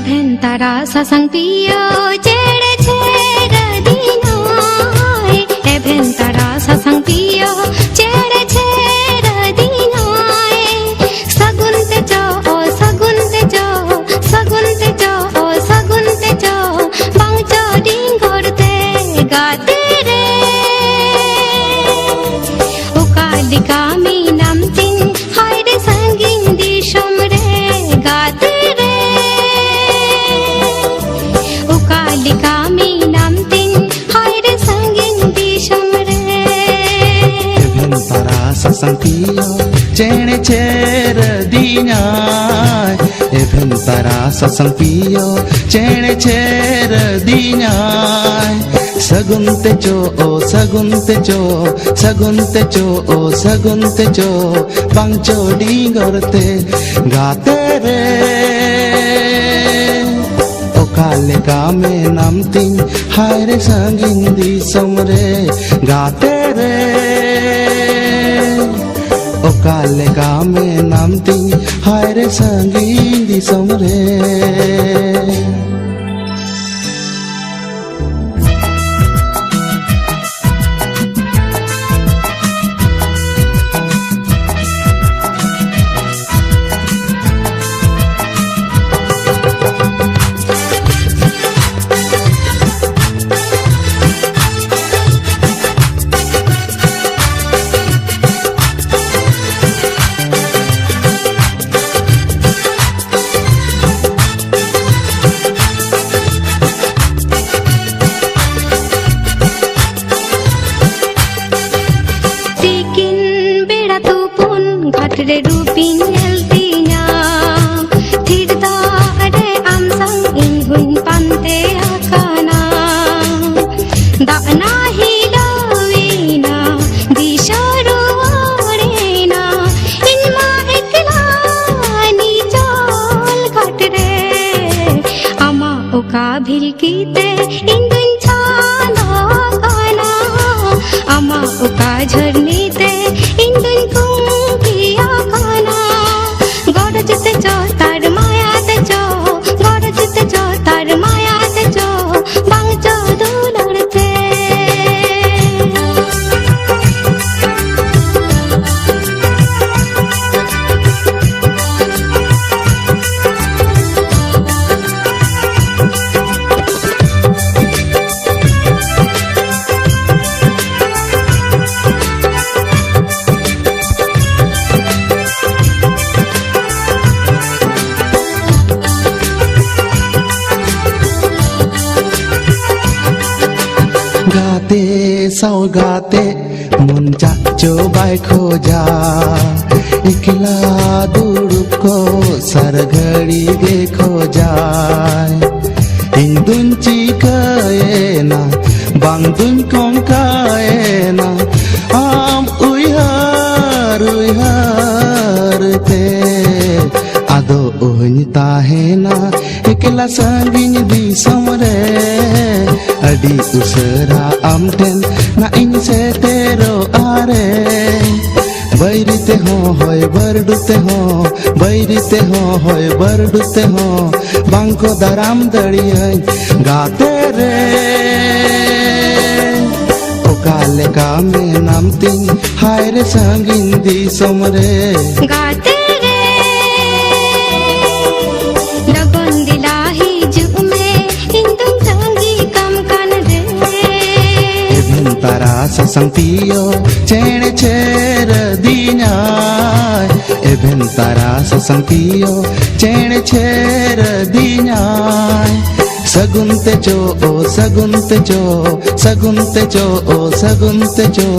Eventara sasang piyo chere chere dinoy. Eventara sasang piyo chere chere dinoy. Sagun tejo sagun tejo sagun tejo sagun tejo bangcho dingorte gate re. Ukalika mi namtin haire sangin dishom re gate re. Ukalika mi namtin haire sangin dishom re. Eventara sasang piyo chere chere dinoy. Eventara sasang piyo chere chere dinoy. Sagun tejo sagun tejo sagun tejo sagun tejo bangcho dingorte gate re. Okale kame namting haire sangin disam re gate re. Okale kame namting haire sangin disam re. Re rupin eltinya thirda re amsang inhun pante akana da nahi lovina disharu arena inma ekla ni chol ghat re ama oka bhilkite indun chalo kana ama oka jharnite indun गरजते जो तार माया तेजो गरजते जो तार माया तेजो बांगचो दुलड़ते गाते सौगाते मुंजा चोबाय खोजा इकला दुड़ुब को सरघड़ी गे खोजा इंदुन चिकाएना बांगदुन कोंकाएना आम उइहार उइहार ते आदो ओहनी ताहेना इकला संगिन दिसम रे adi usara amten na in setero are bairite ho hoy bardute ho bairite ho hoy bardute ho bangko daram dariyai gate re okale kame namting haire sangin disam re gate re lagon dilahi jume indun sangi kam kan re. Eventara sasang piyo chere chere dinoy. Eventara sasang piyo chere chere dinoy. Sagun tejo sagun tejo sagun tejo sagun tejo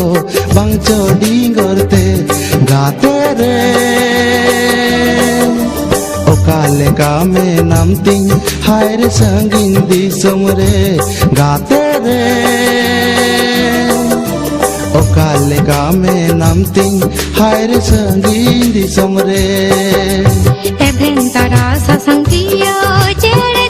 bangcho dingorte gate re. Okale kame namting haire sangin disam re gate re. Okale kame namting haire sangin disam re. Eventara sasang piyo chere